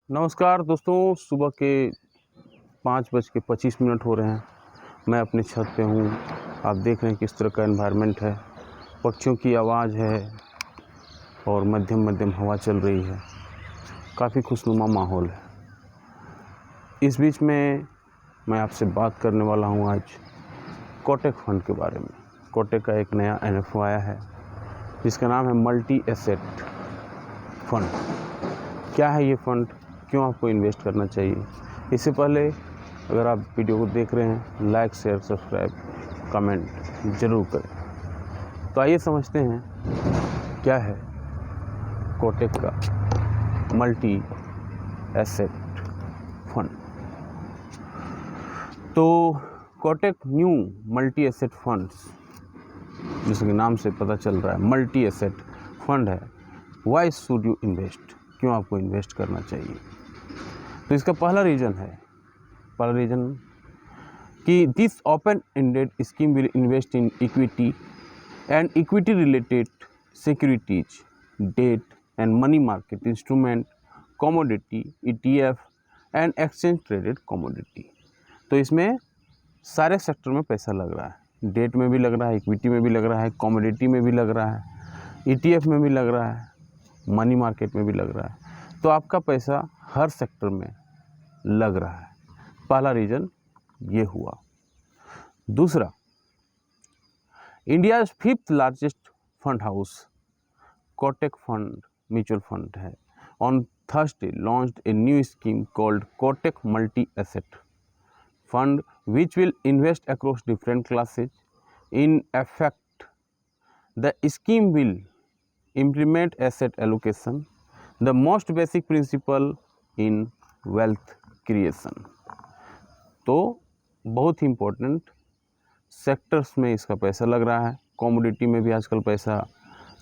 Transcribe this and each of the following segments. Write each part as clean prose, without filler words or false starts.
नमस्कार दोस्तों, सुबह के 5:25 हो रहे हैं। मैं अपनी छत पे हूँ। आप देख रहे हैं किस तरह का एनवायरनमेंट है। पक्षियों की आवाज़ है और मध्यम मध्यम हवा चल रही है। काफ़ी खुशनुमा माहौल है। इस बीच में मैं आपसे बात करने वाला हूँ आज कोटक फंड के बारे में। कोटक का एक नया NFO आया है जिसका नाम है मल्टी एसेट फंड। क्या है ये फ़ंड, क्यों आपको इन्वेस्ट करना चाहिए? इससे पहले अगर आप वीडियो को देख रहे हैं, लाइक शेयर सब्सक्राइब कमेंट ज़रूर करें। तो आइए समझते हैं क्या है कोटक का मल्टी एसेट फंड। तो Kotak new multi asset funds, जैसे कि नाम से पता चल रहा है मल्टी एसेट फंड है। वाई शुड यू इन्वेस्ट, क्यों आपको इन्वेस्ट करना चाहिए? तो इसका पहला रीज़न कि this open ended scheme will invest in equity and equity related securities, debt and money market instrument, commodity, ETF and exchange traded commodity. तो इसमें सारे सेक्टर में पैसा लग रहा है। डेट में भी लग रहा है, इक्विटी में भी लग रहा है, कमोडिटी में भी लग रहा है, ETF में भी लग रहा है, मनी मार्केट में भी लग रहा है। तो आपका पैसा हर सेक्टर में लग रहा है। पहला रीज़न ये हुआ। दूसरा, India 5th largest fund house Kotak fund mutual fund है। On Thursday launched a new scheme called Kotak multi asset fund which will invest across different classes. In effect, the scheme will implement asset allocation, the most basic principle in wealth creation. तो बहुत ही important sectors में इसका पैसा लग रहा है। Commodity में भी आजकल पैसा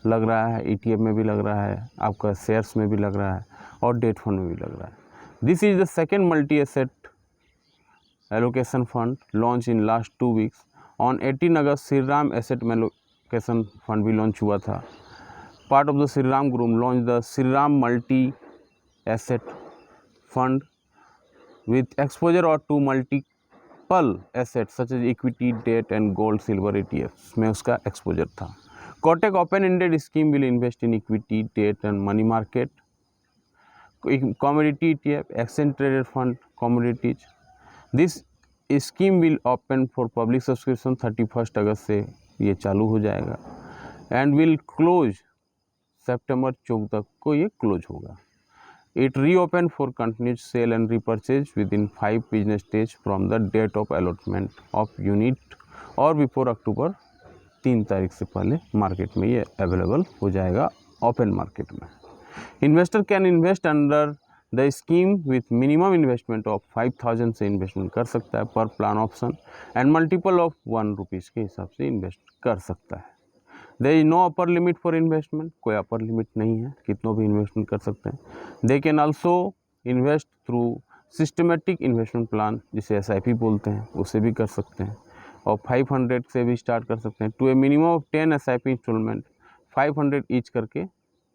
लग रहा है, ETF में भी लग रहा है, आपका शेयर्स में भी लग रहा है और डेट फंड में भी लग रहा है। This is the second multi asset allocation fund launch in last 2 weeks। On 18 August Shri Ram asset allocation fund भी लॉन्च हुआ था। Part of the Shri Ram group launch the Shri Ram multi asset fund with exposure और to multiple asset such as equity, debt and gold silver ETFs में उसका exposure था। Kotak open ended scheme will invest in equity, debt and money market, commodity ETF, exchange traded fund commodities. This scheme will open for public subscription 31 अगस्त से ये चालू हो जाएगा and will close सितंबर 14 तक को ये क्लोज होगा। It reopen for continued sale and repurchase within 5 business days from the date of allotment of unit और बिफोर अक्टूबर 3 तारीख से पहले मार्केट में ये अवेलेबल हो जाएगा ओपन मार्केट में। Investor can invest under the scheme with minimum investment of 5,000 से इन्वेस्टमेंट कर सकता है पर plan option and multiple of ₹1 के हिसाब से इन्वेस्ट कर सकता है। There is no upper limit for investment, कोई अपर लिमिट नहीं है, कितनों भी इन्वेस्टमेंट कर सकते हैं। They can also invest through systematic investment plan, जिसे SIP बोलते हैं, उसे भी कर सकते हैं और 500 से भी स्टार्ट कर सकते हैं। To a minimum of 10 SIP instalment 500 each करके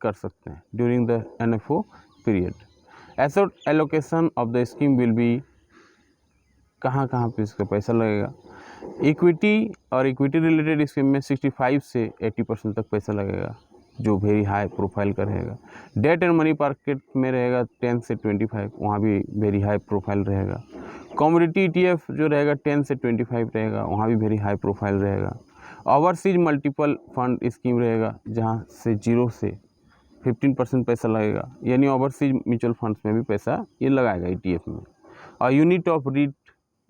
कर सकते हैं during the NFO period. Asset allocation of the scheme will be, कहाँ पे इसका पैसा लगेगा? इक्विटी और इक्विटी रिलेटेड स्कीम में 65 से 80% तक पैसा लगेगा, जो वेरी हाई प्रोफाइल का रहेगा। डेट एंड मनी मार्केट में रहेगा 10 से 25, वहाँ भी वेरी हाई प्रोफाइल रहेगा। कमोडिटी ETF जो रहेगा 10 से 25 रहेगा, वहाँ भी वेरी हाई प्रोफाइल रहेगा। ओवरसीज मल्टीपल फंड स्कीम रहेगा, जहाँ से 0 से 15% पैसा लगेगा, यानी ओवरसीज म्यूचुअल फंड्स में भी पैसा ये लगाएगा ETF में। और यूनिट ऑफ रीट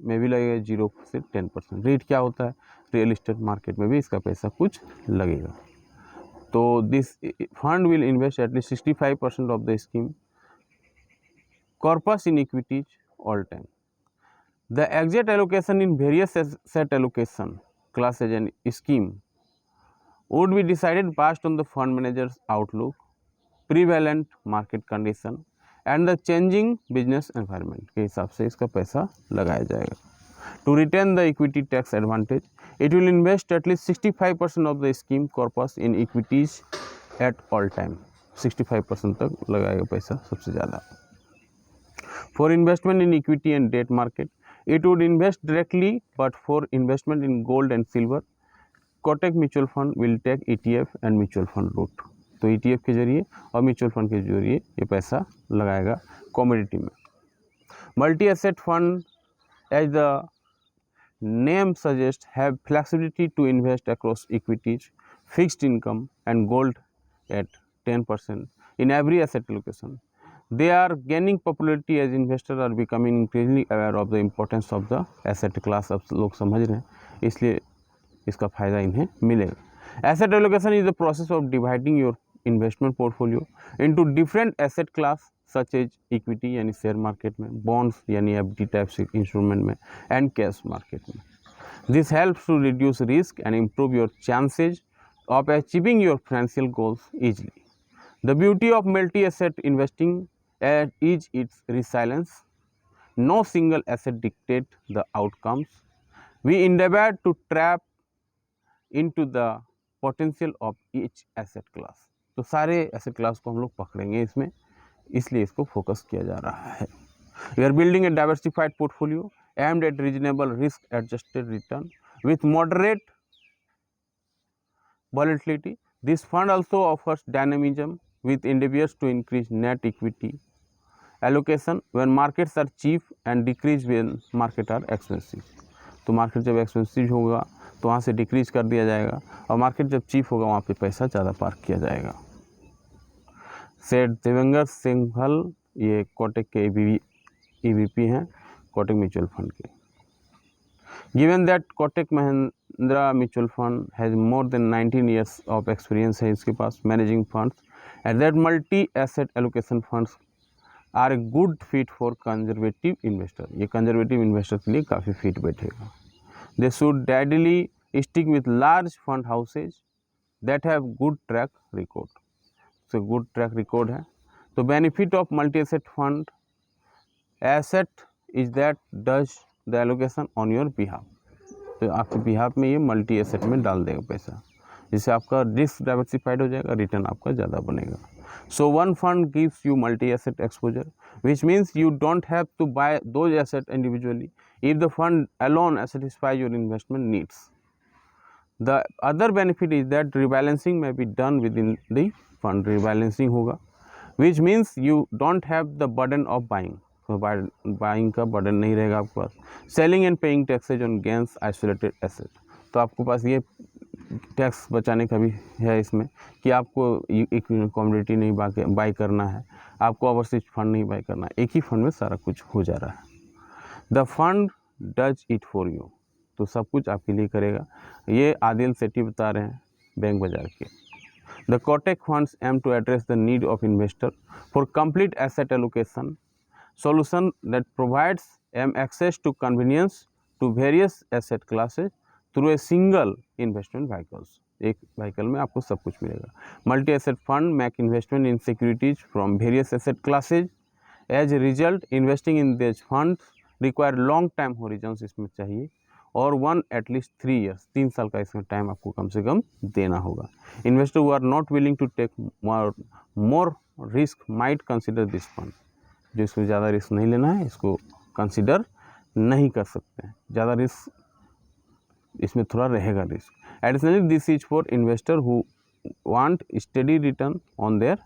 में भी लगेगा 0 से 10%। रीट क्या होता है? रियल इस्टेट मार्केट में भी इसका पैसा कुछ लगेगा। तो this fund will invest at least 65% of the scheme corpus in equities all time. The exact allocation in various set allocation classes and scheme would be decided based on the fund manager's outlook, prevalent market condition and the changing business environment के हिसाब से इसका पैसा लगाया जाएगा। To retain the equity tax advantage, it will invest at least 65% of the scheme corpus in equities at all time। 65% तक लगाएगा पैसा सबसे ज़्यादा। For investment in equity and debt market, it would invest directly, but for investment in gold and silver, Kotak Mutual Fund will take ETF and mutual fund route. तो ETF के जरिए और mutual fund के जरिए ये पैसा लगाएगा commodity में. Multi asset fund, as the name suggests, have flexibility to invest across equities, fixed income and gold at 10% in every asset allocation. They are gaining popularity as investors are becoming increasingly aware of the importance of the asset class. अब लोग समझ रहे हैं, इसलिए इसका फ़ायदा इन्हें मिलेगा. Asset allocation is the process of dividing your investment portfolio into different asset class such as equity यानी शेयर मार्केट में, bonds यानी FD टाइप से इंस्ट्रूमेंट में, and cash मार्केट में. This helps to reduce risk and improve your chances of achieving your financial goals easily. The beauty of multi-asset investing is its resilience. No single asset dictates the outcomes. We endeavor to tap into the potential of each asset class. तो सारे asset class को हम लोग पकड़ेंगे इसमें, इसलिए इसको focus किया जा रहा है. We are building a diversified portfolio aimed at reasonable risk-adjusted return with moderate volatility. This fund also offers dynamism with endeavors to increase net equity allocation when markets are cheap and decrease when markets are expensive. तो market जब expensive होगा तो वहाँ से decrease कर दिया जाएगा, और मार्केट जब चीप होगा वहाँ पे पैसा ज़्यादा पार्क किया जाएगा. सेठ देवेंद्र सिंघल, ये कोटक के EVP हैं कोटक म्यूचुअल फंड के. Given that Kotak Mahindra mutual fund has more than 19 years of experience है इसके पास managing funds, and that multi asset allocation funds are a good fit for conservative investor. ये कंजर्वेटिव इन्वेस्टर के लिए काफ़ी फिट बैठेगा. They should ideally stick with large fund houses that have good track record. तो good track record है. तो benefit of multi asset fund asset is that does the allocation on your behalf. तो आपके behalf में ये multi asset में डाल देगा पैसा, जिससे आपका रिस्क डाइवर्सिफाइड हो जाएगा, रिटर्न आपका ज़्यादा बनेगा. So one fund gives you multi asset exposure, which means you don't have to buy those asset individually if the fund alone satisfies your investment needs. The other benefit is that rebalancing may be done within the fund. Rebalancing होगा, which means you don't have the burden of buying. तो buying का burden नहीं रहेगा आपके पास. Selling and paying taxes on gains isolated asset. तो आपके पास ये टैक्स बचाने का भी है इसमें कि आपको एक कमोडिटी नहीं बाई करना है, आपको ओवरसीज फंड नहीं बाई करना है, एक ही फंड में सारा कुछ हो जा रहा है. The fund does it for you. तो सब कुछ आपके लिए करेगा. ये आदिल सेठी बता रहे हैं बैंक बाजार के. The Kotak funds aim to address the need of investor for complete asset allocation solution that provides access to convenience to various asset classes through a single investment vehicles. एक व्हीकल में आपको सब कुछ मिलेगा. Multi asset fund make investment in securities from various asset classes. As a result investing in this funds require long time horizons इसमें चाहिए, और one at least 3 years, 3 साल का इसमें टाइम आपको कम से कम देना होगा. Investor who are not willing to take more risk might consider this fund. जो इसको ज़्यादा रिस्क नहीं लेना है इसको कंसिडर नहीं कर सकते हैं. ज़्यादा रिस्क इसमें थोड़ा रहेगा risk. Additionally this is for investor who want study return on their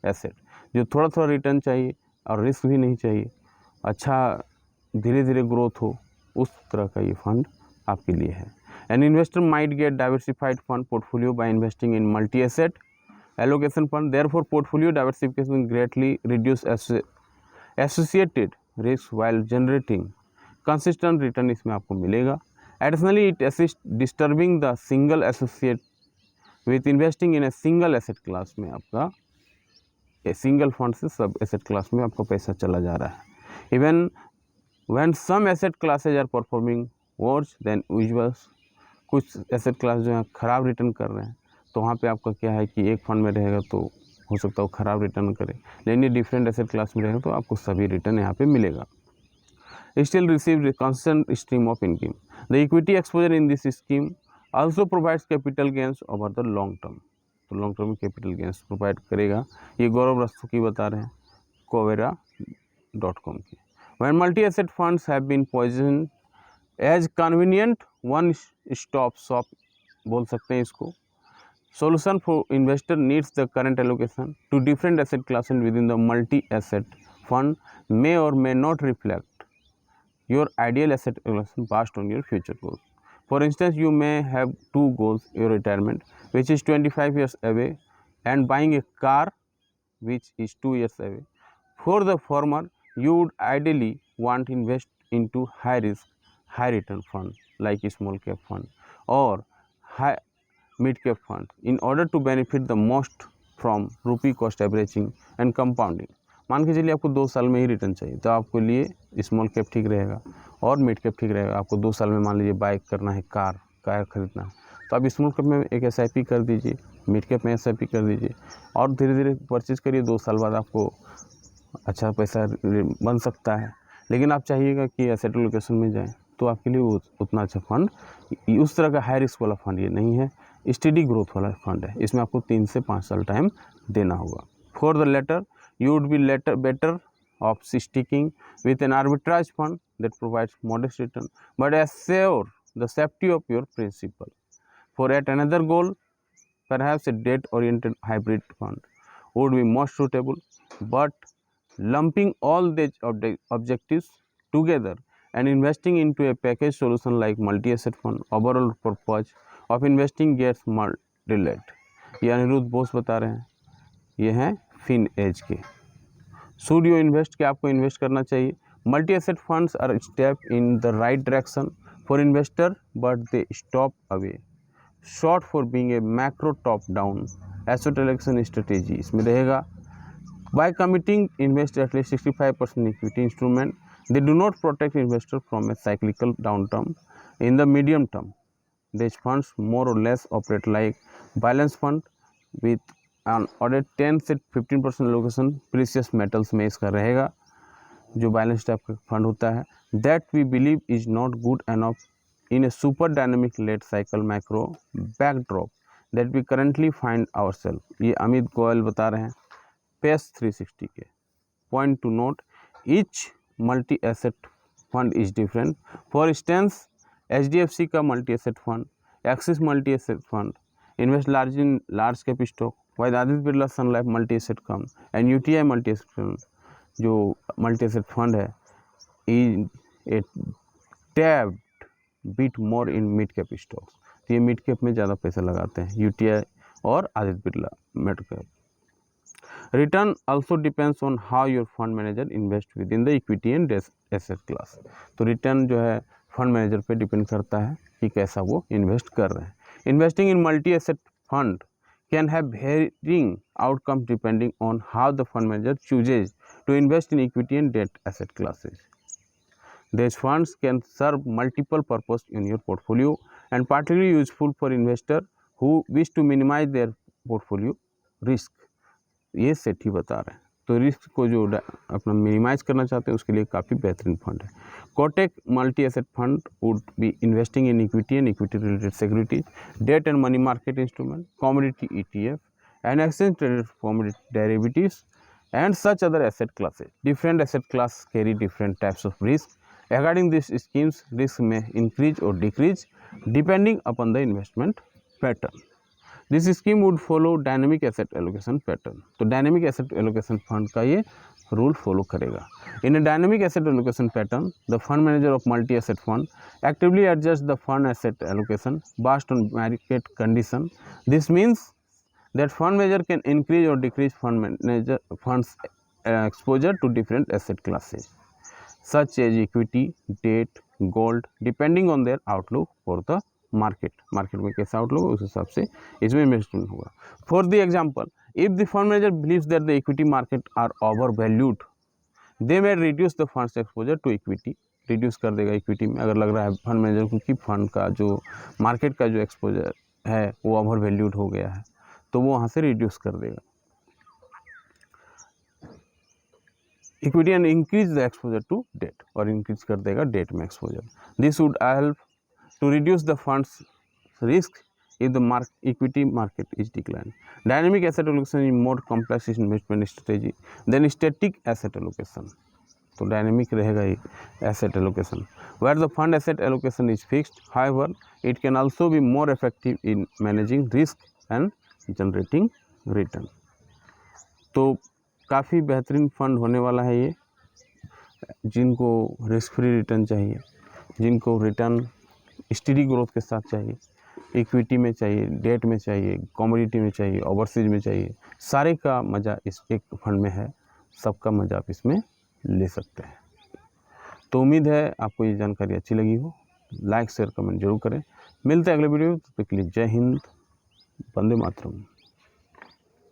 asset. जो थोड़ा थोड़ा रिटर्न चाहिए और रिस्क भी नहीं चाहिए, अच्छा धीरे धीरे ग्रोथ हो, उस तरह का ये फंड आपके लिए है. An investor might get diversified fund portfolio by investing in multi asset allocation fund. Therefore portfolio diversification greatly reduce associated risk while generating consistent return इसमें आपको मिलेगा. Additionally it assist disturbing the single associate with investing in a single asset class में आपका single fund से सब asset class में आपका पैसा चला जा रहा है. Even when some asset classes are performing worse than usual, कुछ एसेट क्लास जो है ख़राब रिटर्न कर रहे हैं, तो वहाँ पे आपका क्या है कि एक फंड में रहेगा तो हो सकता है वो ख़राब रिटर्न करे, लेकिन ये डिफरेंट एसेट क्लास में रहेगा तो आपको सभी रिटर्न यहाँ पे मिलेगा. Still receive constant stream of income. The equity exposure in this scheme also provides capital gains over the long term. तो लॉन्ग टर्म में कैपिटल गेंस प्रोवाइड करेगा. ये गौरव रस्तोगी बता रहे हैं Quora.com की. When multi-asset funds have been positioned as convenient one-stop shop बोल सकते हैं इसको, solution for investor needs the current allocation to different asset classes within the multi-asset fund may or may not reflect your ideal asset allocation based on your future goals. For instance, you may have two goals: your retirement, which is 25 years away, and buying a car, which is 2 years away. For the former, you would ideally want to invest into high risk, high return fund like a small cap fund or high mid cap fund in order to benefit the most from rupee cost averaging and compounding. मान के चलिए आपको 2 साल में ही return चाहिए, तो आपके लिए स्मॉल कैप ठीक रहेगा और मिड कैप ठीक रहेगा। आपको 2 साल में मान लीजिए बाइक करना है, कार खरीदना है, तो आप स्मॉल कैप में एक SIP कर दीजिए, मिड कैप में SIP कर दीजिए और धीरे धीरे परचेज करिए। 2 साल बाद आपको अच्छा पैसा बन सकता है। लेकिन आप चाहिएगा कि एसेट एलोकेशन में जाएं, तो आपके लिए वो उतना अच्छा फंड, उस तरह का हाई रिस्क वाला फंड ये नहीं है, स्टडी ग्रोथ वाला फंड है। इसमें आपको 3 से 5 साल टाइम देना होगा। For the latter you would be better of sticking with an arbitrage fund that provides modest return but assure the safety of your principal. For yet another goal, perhaps a debt-oriented hybrid fund would be most suitable, but lumping all these objectives together and investing into a package solution like multi-asset fund, overall purpose of investing gets delayed. ये अनिरुद्ध बोस बता रहे हैं, ये हैं Fin Age के। Should you invest, क्या आपको invest करना चाहिए? Multi asset funds are step in the right direction for investor but they stop away short for being a macro top down asset allocation strategy. इसमें रहेगा by committing invest at least 65% equity instrument, they do not protect investor from a cyclical down term in the medium term. These funds more or less operate like balance fund with an order 10 से 15% allocation precious metals में इसका रहेगा, जो balance type का fund होता है। That we believe is not good enough in a super dynamic late cycle macro backdrop that we currently find ourselves। ये अमित गोयल बता रहे हैं पेज 360 के। Point to note, each multi asset fund is different. For instance, HDFC का multi asset fund, Axis multi asset fund invest large in large cap stock, with Aditya Birla Sun Life multi asset fund and UTI multi asset fund, जो multi asset fund है, is a टैब्ड bit more in mid cap stocks. तो ये mid cap में ज़्यादा पैसा लगाते हैं, UTI और Aditya Birla mid cap. Return also depends on how your fund manager invest within the equity and asset class। तो रिटर्न जो है फंड मैनेजर पे डिपेंड करता है कि कैसा वो इन्वेस्ट कर रहे हैं। Investing in multi asset fund can have varying outcomes depending on how the fund manager chooses to invest in equity and debt asset classes. These funds can serve multiple purposes in your portfolio and particularly useful for investors who wish to minimize their portfolio risk। ये सेठ ही बता रहे हैं, तो risk को जो अपना minimise करना चाहते हैं उसके लिए काफ़ी बेहतरीन फंड है। Kotak multi asset fund would be investing in equity and equity related securities, debt and money market instrument, commodity ETF and exchange traded commodity derivatives and such other asset classes। Different asset classes carry different types of risk. Regarding these schemes, risk may increase or decrease depending upon the investment pattern. This scheme would follow dynamic asset allocation pattern। तो dynamic asset allocation fund का ये rule follow करेगा। In a dynamic asset allocation pattern, the fund manager of multi-asset fund actively adjusts the fund asset allocation based on market condition। This means that fund manager can increase or decrease funds exposure to different asset classes such as equity, debt, gold, depending on their outlook for the market में कैसा outlook उस हिसाब से इसमें investment होगा। For the example, if the fund manager believes that the equity market are over valued, they may reduce the funds exposure to equity. Reduce कर देगा equity में, अगर लग रहा है फंड मैनेजर को कि फंड का जो मार्केट का जो एक्सपोजर है वो ओवर वैल्यूड हो गया है, तो वो वहाँ से रिड्यूस कर देगा equity and increase the exposure to debt, और इंक्रीज कर देगा डेट में exposure. This would help to reduce the fund's risk if the equity market is declined. Dynamic asset allocation is more complex investment strategy than static asset allocation। तो dynamic रहेगा ही asset allocation. Where the fund asset allocation is fixed, however it can also be more effective in managing risk and generating return. तो काफ़ी बेहतरीन fund होने वाला है ये। जिनको रिस्क फ्री रिटर्न चाहिए, जिनको रिटर्न स्टेडी ग्रोथ के साथ चाहिए, इक्विटी में चाहिए, डेट में चाहिए, कमोडिटी में चाहिए, ओवरसीज में चाहिए, सारे का मज़ा इस एक फंड में है। सबका मज़ा आप इसमें ले सकते हैं। तो उम्मीद है आपको ये जानकारी अच्छी लगी हो। लाइक शेयर कमेंट जरूर करें। मिलते हैं अगले वीडियो, तब तक के लिए जय हिंद, वंदे मातरम।